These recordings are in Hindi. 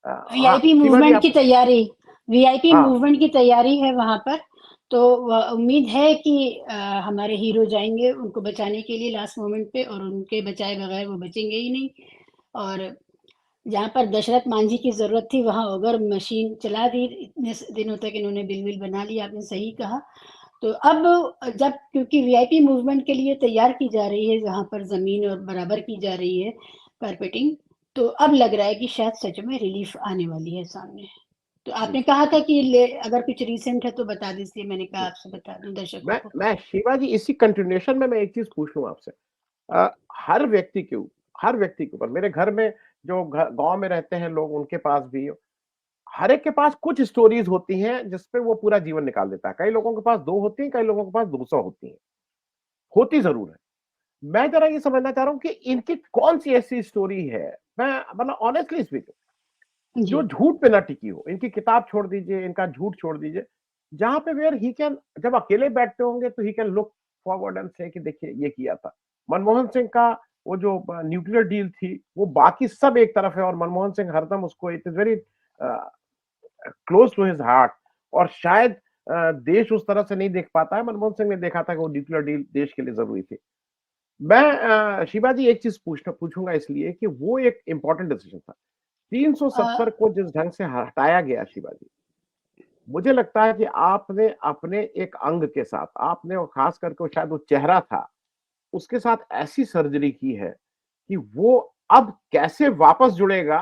हाँ वीआईपी सीमा जी मूवमेंट की आप। तैयारी, वीआईपी हाँ मूवमेंट की तैयारी है वहां पर। तो उम्मीद है कि हमारे हीरो जाएंगे उनको बचाने के लिए लास्ट मोमेंट पे, और उनके बचाए बगैर वो बचेंगे ही नहीं। और जहाँ पर दशरथ मांझी की जरूरत थी वहां ओगर मशीन चला दी, इतने दिनों तक इन्होंने बिल विल बना लिया, आपने सही कहा। तो अब जब क्योंकि वीआईपी मूवमेंट के लिए तैयार की जा रही है, जहाँ पर जमीन और बराबर की जा रही है कारपेटिंग, तो अब लग रहा है कि शायद सच में रिलीफ आने वाली है सामने। तो जी। आपने कहा था कि अगर कुछ रिसेंट है तो बता दीजिए, मैंने कहा आपसे बता दूं दर्शकों को। मैं शिवा जी इसी कंटिन्यूएशन में मैं एक चीज पूछ लूं आपसे। हर व्यक्ति के हर व्यक्ति के ऊपर, मेरे घर में जो गांव में रहते हैं लोग, उनके पास भी हर एक के पास कुछ स्टोरीज होती हैं जिसपे वो पूरा जीवन निकाल देता है। कई लोगों के पास दो होती हैं, कई लोगों के पास 200 होती हैं, होती जरूर है। मैं जरा ये समझना चाह रहा हूं कि इनकी कौन सी ऐसी स्टोरी है, मैं मतलब ऑनेस्टली स्पीकिंग, जी। जो झूठ पे ना टिकी हो। इनकी किताब छोड़ दीजिए, इनका झूठ छोड़ दीजिए, जहां पे वेयर ही कैन, जब अकेले बैठते होंगे तो he can look forward and से कि देखिए ये किया था। मनमोहन सिंह का वो जो न्यूक्लियर डील थी, वो बाकी सब एक तरफ है और मनमोहन सिंह हरदम उसको, it is very close to his heart. और शायद देश उस तरह से नहीं देख पाता है, मनमोहन सिंह ने देखा था कि वो न्यूक्लियर डील देश के लिए जरूरी थी। मैं शिवा जी एक चीज पूछूंगा इसलिए कि वो एक इंपॉर्टेंट डिसीजन था। अ, 370 को जिस ढंग से हटाया गया शिवा जी, मुझे लगता है कि आपने अपने एक अंग के साथ, आपने और खास करके वो शायद वो चेहरा था, उसके साथ ऐसी सर्जरी की है कि वो अब कैसे वापस जुड़ेगा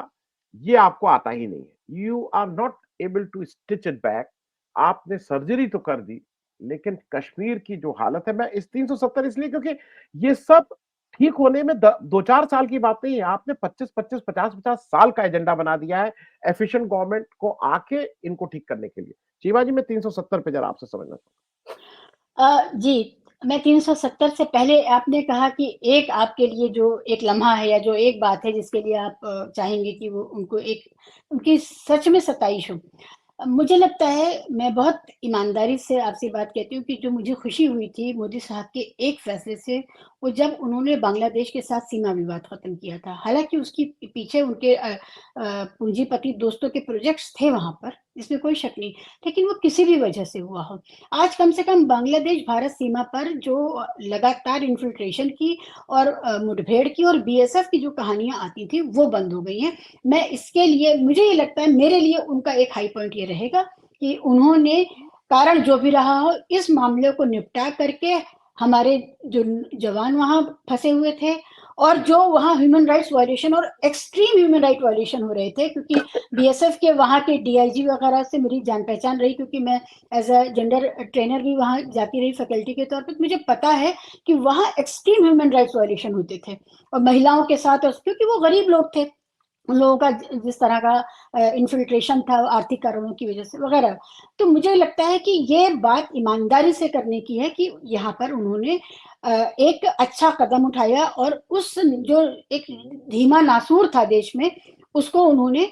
ये आपको आता ही नहीं है। You are not able to stitch it back. आपने सर्जरी तो कर दी, लेकिन कश्मीर की जो हालत है, मैं इस 370 इसलिए क्योंकि ये सब ठीक होने में 2-4 साल की बात नहीं है। आपने 25-25, 50-50 साल का एजेंडा बना दिया है एफिशिएंट गवर्नमेंट को आके इनको ठीक करने के लिए। शिवाजी मैं 370 पे जरा आपसे समझना जी, मैं 370 से पहले आपने कहा कि एक आपके लिए जो एक लम्हा है या जो एक बात है जिसके लिए आप चाहेंगे कि वो उनको एक उनकी सच में सताइश हो। मुझे लगता है, मैं बहुत ईमानदारी से आपसे बात कहती हूँ कि जो मुझे खुशी हुई थी मोदी साहब के एक फैसले से, वो जब उन्होंने बांग्लादेश के साथ सीमा विवाद खत्म किया था। हालांकि उसकी पीछे उनके पूंजीपति दोस्तों के प्रोजेक्ट्स थे वहां पर, इसमें कोई शक नहीं, लेकिन वो किसी भी वजह से हुआ हो, आज कम से कम बांग्लादेश भारत सीमा पर जो लगातार इन्फिल्ट्रेशन की और मुठभेड़ की और बीएसएफ की जो कहानियां आती थी वो बंद हो गई हैं। मैं इसके लिए, मुझे ये लगता है मेरे लिए उनका एक हाई पॉइंट ये रहेगा कि उन्होंने, कारण जो भी रहा हो, इस मामले को निपटा करके हमारे जो जवान वहां फंसे हुए थे, और जो वहां ह्यूमन राइट्स वायलेशन और एक्सट्रीम ह्यूमन राइट वायलेशन हो रहे थे, क्योंकि बीएसएफ के वहां के डीआईजी वगैरह से मेरी जान पहचान रही, क्योंकि मैं एज अ जेंडर ट्रेनर भी वहां जाती रही फैकल्टी के तौर पर, मुझे पता है कि वहां एक्सट्रीम ह्यूमन राइट्स वायलेशन होते थे और महिलाओं के साथ, और क्योंकि वो गरीब लोग थे, उन लोगों का जिस तरह का इन्फिल्ट्रेशन था आर्थिक कारणों की वजह से वगैरह। तो मुझे लगता है कि ये बात ईमानदारी से करने की है कि यहाँ पर उन्होंने एक अच्छा कदम उठाया, और उस जो एक धीमा नासूर था देश में, उसको उन्होंने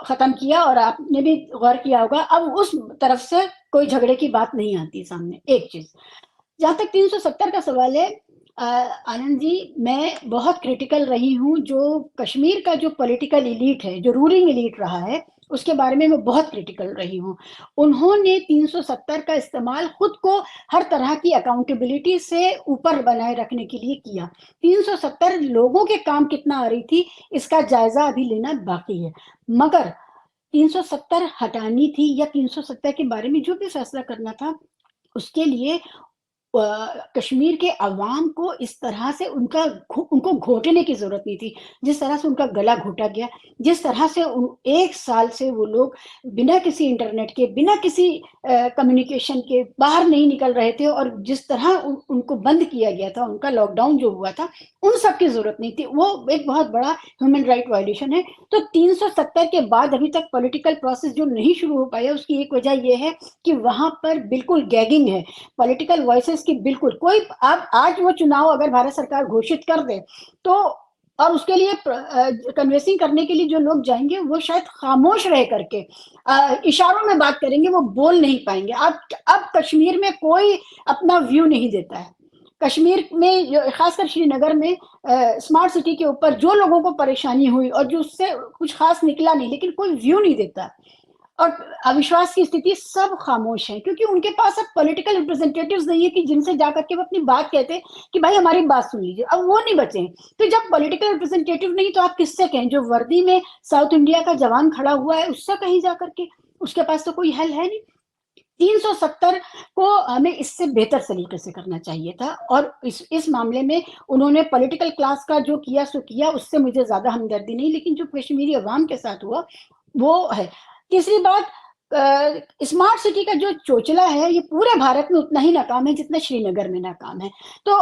खत्म किया। और आपने भी गौर किया होगा, अब उस तरफ से कोई झगड़े की बात नहीं आती सामने। एक चीज, जहां तक 370 का सवाल है, आनंद जी, मैं बहुत क्रिटिकल रही हूँ। जो कश्मीर का जो पॉलिटिकल एलीट है, जो रूलिंग एलीट रहा है, उसके बारे में मैं बहुत क्रिटिकल रही हूँ। उन्होंने 370 का इस्तेमाल खुद को हर तरह की अकाउंटेबिलिटी से ऊपर बनाए रखने के लिए किया। 370 लोगों के काम कितना आ रही थी, इसका जायजा अभी लेना बाकी है। मगर 370 हटानी थी, या 370 के बारे में जो भी फैसला करना था, उसके लिए कश्मीर के अवाम को इस तरह से उनको घोटने की जरूरत नहीं थी, जिस तरह से उनका गला घोटा गया, जिस तरह से एक साल से वो लोग बिना किसी इंटरनेट के, बिना किसी कम्युनिकेशन के बाहर नहीं निकल रहे थे, और जिस तरह उनको बंद किया गया था, उनका लॉकडाउन जो हुआ था, उन सब की जरूरत नहीं थी। वो एक बहुत बड़ा ह्यूमन राइट वायलेशन है। तो 370 के बाद अभी तक पॉलिटिकल प्रोसेस जो नहीं शुरू हो पाया, उसकी एक वजह यह है कि वहां पर बिल्कुल गैगिंग है पॉलिटिकल वॉइसेस की। बिल्कुल कोई, अब आज वो चुनाव अगर भारत सरकार घोषित कर दे, तो और उसके लिए कन्वेंसिंग करने के लिए जो लोग जाएंगे, वो शायद खामोश रह करके इशारों में बात करेंगे, वो बोल नहीं पाएंगे। अब कश्मीर में कोई अपना व्यू नहीं देता है। कश्मीर में खासकर श्रीनगर में स्मार्ट सिटी के ऊपर जो लोगों को परेशानी हुई और जो उससे कुछ खास निकला नहीं, लेकिन कोई व्यू नहीं देता और अविश्वास की स्थिति, सब खामोश हैं क्योंकि उनके पास अब पॉलिटिकल रिप्रेजेंटेटिव्स नहीं है कि जिनसे जाकर के वो अपनी बात कहते कि भाई हमारी बात सुन लीजिए। अब वो नहीं बचे। तो जब पॉलिटिकल रिप्रेजेंटेटिव नहीं तो आप किससे कहें? जो वर्दी में साउथ इंडिया का जवान खड़ा हुआ है उससे कहीं जाकर के, उसके पास तो कोई हल है नहीं। 370 को हमें इससे बेहतर तरीके से करना चाहिए था और इस मामले में उन्होंने पॉलिटिकल क्लास का जो किया सो किया, उससे मुझे ज्यादा हमदर्दी नहीं, लेकिन जो कश्मीरी अवाम के साथ हुआ वो है। तीसरी बात, स्मार्ट सिटी का जो चोचला है ये पूरे भारत में उतना ही नाकाम है जितना श्रीनगर में नाकाम है। तो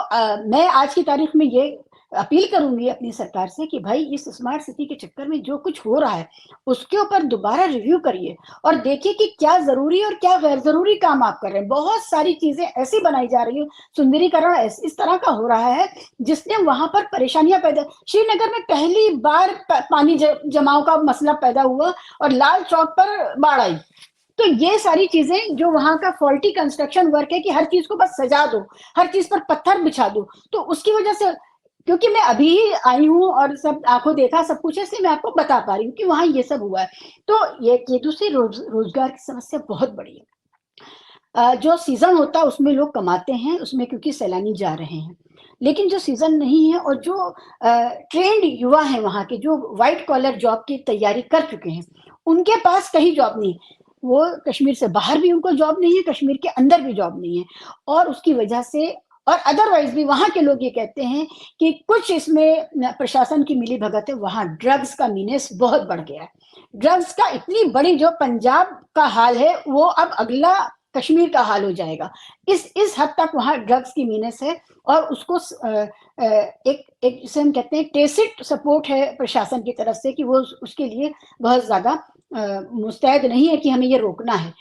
मैं आज की तारीख में ये अपील करूंगी अपनी सरकार से कि भाई इस स्मार्ट सिटी के चक्कर में जो कुछ हो रहा है उसके ऊपर दोबारा रिव्यू करिए और देखिए कि क्या जरूरी और क्या गैर जरूरी काम आप कर रहे हैं। बहुत सारी चीजें ऐसी बनाई जा रही है, सुंदरीकरण इस तरह का हो रहा है जिसने वहां पर परेशानियां पैदा। श्रीनगर में पहली बार पानी जमाव का मसला पैदा हुआ और लाल चौक पर बाढ़ आई। तो ये सारी चीजें जो वहां का फॉल्टी कंस्ट्रक्शन वर्क है कि हर चीज को बस सजा दो, हर चीज पर पत्थर बिछा दो, तो उसकी वजह से, क्योंकि मैं अभी ही आई हूँ और सब आंखों देखा सब कुछ, इसलिए मैं आपको बता पा रही हूँ कि वहां ये सब हुआ है। तो ये दूसरी रोजगार की समस्या बहुत बड़ी है। जो सीजन होता है उसमें लोग कमाते हैं, उसमें क्योंकि सैलानी जा रहे हैं, लेकिन जो सीजन नहीं है और जो ट्रेंड युवा है वहां के, जो व्हाइट कॉलर जॉब की तैयारी कर चुके हैं, उनके पास कहीं जॉब नहीं। वो कश्मीर से बाहर भी उनको जॉब नहीं है, कश्मीर के अंदर भी जॉब नहीं है, और उसकी वजह से और अदरवाइज भी वहां के लोग ये कहते हैं कि कुछ इसमें प्रशासन की मिली भगत है। वहां ड्रग्स का मीनेस बहुत बढ़ गया है। ड्रग्स का इतनी बड़ी, जो पंजाब का हाल है वो अब अगला कश्मीर का हाल हो जाएगा। इस हद तक वहां ड्रग्स की मीनेस है और उसको एक जिसे हम कहते हैं टेसिट सपोर्ट है प्रशासन की तरफ से कि वो उसके लिए बहुत ज्यादा मुस्तैद नहीं है कि हमें ये रोकना है।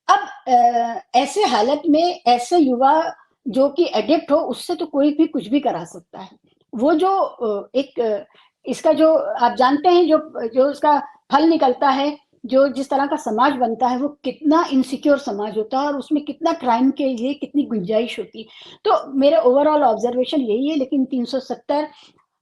अब ऐसे हालत में ऐसे युवा जो कि एडिक्ट हो, उससे तो कोई भी कुछ भी करा सकता है। वो जो एक इसका जो आप जानते हैं जो जो इसका फल निकलता है, जो जिस तरह का समाज बनता है वो कितना इनसिक्योर समाज होता है और उसमें कितना क्राइम के लिए कितनी गुंजाइश होती। तो मेरे ओवरऑल ऑब्जर्वेशन यही है। लेकिन 370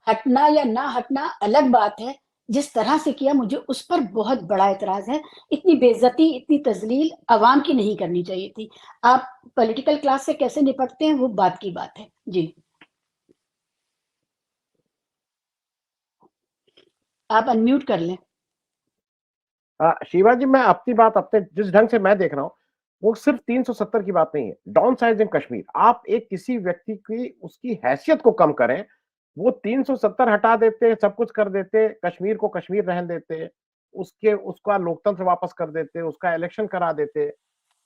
हटना या ना हटना अलग बात है, जिस तरह से किया मुझे उस पर बहुत बड़ा एतराज है। इतनी बेइज्जती, इतनी तजलील आवाम की नहीं करनी चाहिए थी। आप पॉलिटिकल क्लास से कैसे निपटते हैं वो बात की बात है। जी, आप अनम्यूट कर लें। शिवा जी, मैं अपनी बात अपने जिस ढंग से मैं देख रहा हूँ वो सिर्फ 370 की बात नहीं है। डाउन साइजिंग कश्मीर, आप एक किसी व्यक्ति की उसकी हैसियत को कम करें, वो 370 हटा देते, सब कुछ कर देते, कश्मीर को कश्मीर रहने देते, उसके उसका लोकतंत्र वापस कर देते, उसका इलेक्शन करा देते,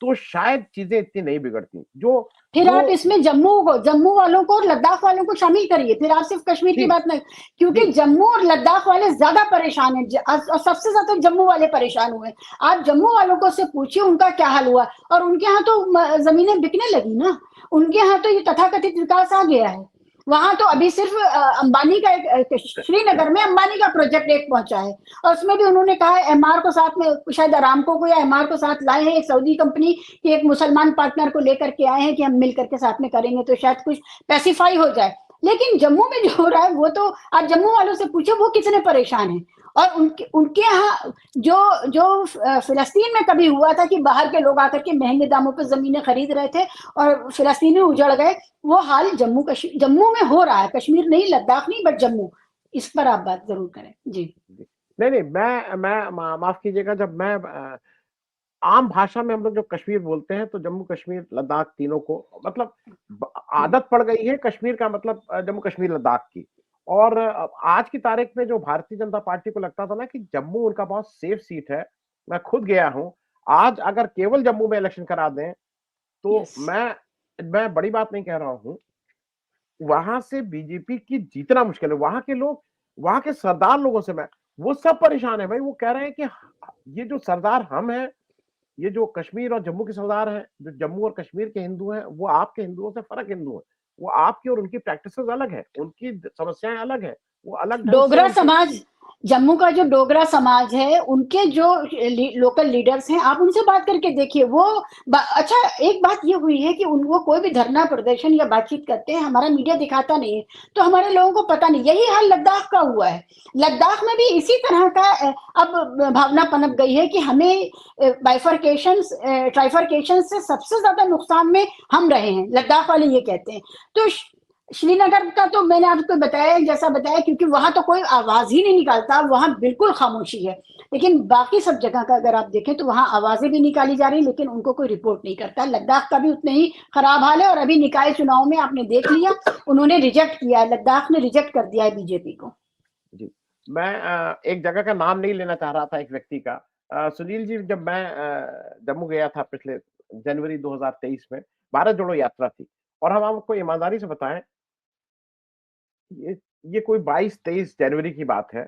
तो शायद चीजें इतनी नहीं बिगड़ती। जो फिर जो आप इसमें जम्मू वालों को और लद्दाख वालों को शामिल करिए। फिर आप सिर्फ कश्मीर की जी बात नहीं, क्योंकि जी जम्मू और लद्दाख वाले ज्यादा परेशान हैं और सबसे ज्यादा जम्मू वाले परेशान हुए। आप जम्मू वालों को से पूछिए उनका क्या हाल हुआ। और उनके यहाँ तो जमीनें बिकने लगी ना, उनके यहाँ तो ये तथाकथित विकास आ गया है। वहां तो अभी सिर्फ अंबानी का श्रीनगर में अंबानी का प्रोजेक्ट एक पहुंचा है और उसमें भी उन्होंने कहा है एमआर को साथ में, शायद अरामको को या एमआर को साथ लाए हैं, एक सऊदी कंपनी कि एक मुसलमान पार्टनर को लेकर के आए हैं कि हम मिल करके साथ में करेंगे तो शायद कुछ पैसिफाई हो जाए। लेकिन जम्मू में जो हो रहा है वो तो आप जम्मू वालों से पूछो वो कितने परेशान हैं। और उनके यहाँ जो जो फिलिस्तीन में कभी हुआ था कि बाहर के लोग आकर के महंगे दामों पर जमीनें खरीद रहे थे और फिलिस्तीनी उजड़ गए, वो हाल जम्मू में हो रहा है। कश्मीर नहीं, लद्दाख नहीं, बट जम्मू। इस पर आप बात जरूर करें। जी नहीं नहीं, मैं माफ कीजिएगा, जब मैं आम भाषा में हम लोग जो कश्मीर बोलते हैं तो जम्मू कश्मीर लद्दाख तीनों को मतलब आदत पड़ गई है कश्मीर का मतलब जम्मू कश्मीर लद्दाख की। और आज की तारीख में जो भारतीय जनता पार्टी को लगता था ना कि जम्मू उनका बहुत सेफ सीट है, मैं खुद गया हूं, आज अगर केवल जम्मू में इलेक्शन करा दें तो यस मैं बड़ी बात नहीं कह रहा हूं, वहां से बीजेपी की जीतना मुश्किल है। वहां के लोग, वहां के सरदार लोगों से मैं, वो सब परेशान है भाई। वो कह रहे हैं कि ये जो सरदार हम हैं, ये जो कश्मीर और जम्मू के सरदार हैं, जो जम्मू और कश्मीर के हिंदू हैं, वो आपके हिंदुओं से फर्क हिंदू हैं। वो आपकी और उनकी प्रैक्टिसेस अलग है, उनकी समस्याएं अलग है, वो अलग ढंग से डोगरा उनके। समाज जम्मू का जो डोगरा समाज है, उनके जो लोकल लीडर्स हैं, आप उनसे बात करके देखिए। वो अच्छा, एक बात ये हुई है कि वो कोई भी धरना प्रदर्शन या बातचीत करते हैं, हमारा मीडिया दिखाता नहीं है, तो हमारे लोगों को पता नहीं। यही हाल लद्दाख का हुआ है। लद्दाख में भी इसी तरह का अब भावना पनप गई है कि हमें बाइफरकेशन ट्राइफरकेशन से सबसे ज्यादा नुकसान में हम रहे हैं, लद्दाख वाले ये कहते हैं। तो श्रीनगर का तो मैंने आपको बताया, जैसा बताया, क्योंकि वहां तो कोई आवाज ही नहीं निकालता, वहां बिल्कुल खामोशी है। लेकिन बाकी सब जगह का अगर आप देखें तो वहां आवाजें भी निकाली जा रही, लेकिन उनको कोई रिपोर्ट नहीं करता। लद्दाख का भी उतना ही खराब हाल है। और अभी निकाय चुनाव में आपने देख लिया, उन्होंने रिजेक्ट किया है, लद्दाख ने रिजेक्ट कर दिया है बीजेपी को। जी, मैं एक जगह का नाम नहीं लेना चाह रहा था, एक व्यक्ति का। सुनील जी, जब मैं जम्मू गया था पिछले जनवरी 2023 में, भारत जोड़ो यात्रा थी, और हम आपको ईमानदारी से बताएं, ये कोई 22-23 जनवरी की बात है।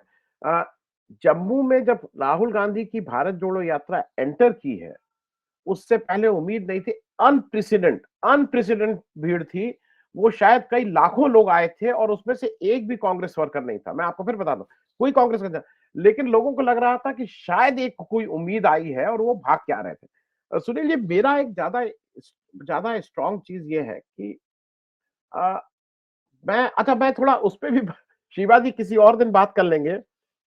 जम्मू में जब राहुल गांधी की भारत जोड़ो यात्रा एंटर की है, उससे पहले उम्मीद नहीं थी। अनप्रेसिडेंट भीड़ थी। वो शायद कई लाखों लोग आए थे, और उसमें से एक भी कांग्रेस वर्कर नहीं था। मैं आपको फिर बता दूं, कोई कांग्रेस का, लेकिन लोगों को लग रहा था कि शायद एक कोई उम्मीद आई है, और वो भाग के आ रहे थे। सुनील जी, मेरा एक ज्यादा स्ट्रॉन्ग चीज ये है कि मैं थोड़ा उस पर भी शिवा जी किसी और दिन बात कर लेंगे।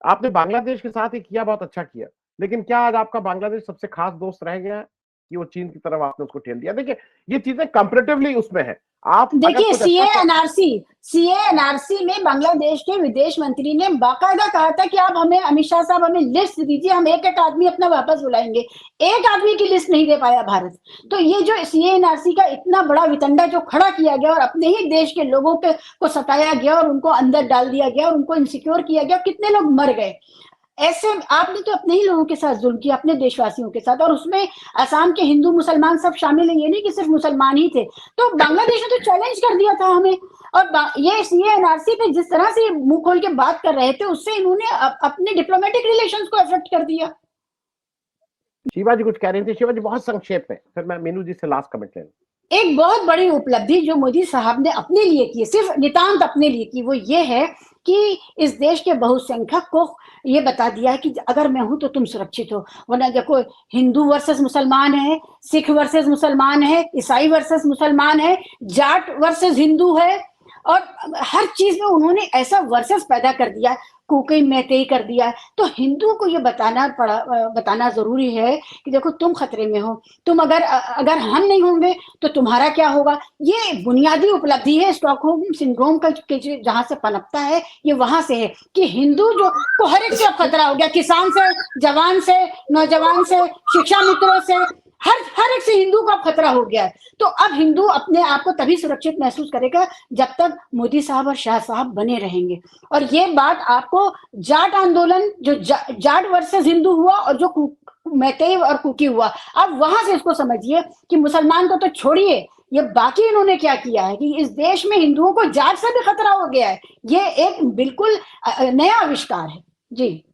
आपने बांग्लादेश के साथ ही किया, बहुत अच्छा किया, लेकिन क्या आज आपका बांग्लादेश सबसे खास दोस्त रह गया है कि वो चीन की तरफ आपने उसको ठेल दिया? देखिए, ये चीजें कंपैरेटिवली उसमें है। आप देखिए, सीए एनआरसी में बांग्लादेश के विदेश मंत्री ने बाकायदा कहा था कि आप हमें, अमित शाह साहब, हमें लिस्ट दीजिए, हम एक एक आदमी अपना वापस बुलाएंगे। एक आदमी की लिस्ट नहीं दे पाया भारत। तो ये जो सीए एनआरसी का इतना बड़ा वितंडा जो खड़ा किया गया, और अपने ही देश के लोगों को सताया गया, और उनको अंदर डाल दिया गया, और उनको इनसिक्योर किया गया, कितने लोग मर गए। ऐसे आपने तो अपने ही लोगों के साथ जुल्म किया, अपने देशवासियों के साथ, और उसमें असम के हिंदू मुसलमान सब शामिल हैं, ये नहीं कि सिर्फ मुसलमान ही थे। तो बांग्लादेश ने तो चैलेंज कर दिया था हमें। और ये सीए एनआरसी पे जिस तरह से मुंह खोल के बात कर रहे थे, उससे इन्होंने अपने डिप्लोमेटिक रिलेशंस को अफेक्ट कर दिया। शिवा जी कुछ कह रहे थे। शिवा जी, बहुत संक्षेप में, फिर मैं मीनू जी से लास्ट कमेंट लेना। एक बहुत बड़ी उपलब्धि जो मोदी साहब ने अपने लिए की, सिर्फ नितांत अपने लिए की, वो ये है कि इस देश के बहुसंख्यक को ये बता दिया है कि अगर मैं हूं तो तुम सुरक्षित हो। वरना देखो, हिंदू वर्सेस मुसलमान है, सिख वर्सेस मुसलमान है, ईसाई वर्सेस मुसलमान है, जाट वर्सेस हिंदू है, और हर चीज में उन्होंने ऐसा वर्सेस पैदा कर दिया, कुकई मैतेई कर दिया। तो हिंदुओं को ये बताना जरूरी है कि देखो, तुम खतरे में हो, तुम अगर हम नहीं होंगे तो तुम्हारा क्या होगा। ये बुनियादी उपलब्धि है स्टॉकहोम सिंड्रोम का, जहां से पनपता है, ये वहां से है कि हिंदू जो को हर एक से अब खतरा हो गया, किसान से, जवान से, नौजवान से, शिक्षा मित्रों से, हर एक से हिंदू का खतरा हो गया है। तो अब हिंदू अपने आप को तभी सुरक्षित महसूस करेगा जब तक मोदी साहब और शाह साहब बने रहेंगे। और ये बात आपको जाट आंदोलन, जो जाट वर्सेस हिंदू हुआ, और जो मैतेई और कुकी हुआ, अब वहां से इसको समझिए कि मुसलमान को तो छोड़िए, ये बाकी इन्होंने क्या किया है कि इस देश में हिंदुओं को जाट से भी खतरा हो गया है। ये एक बिल्कुल नया आविष्कार है। जी।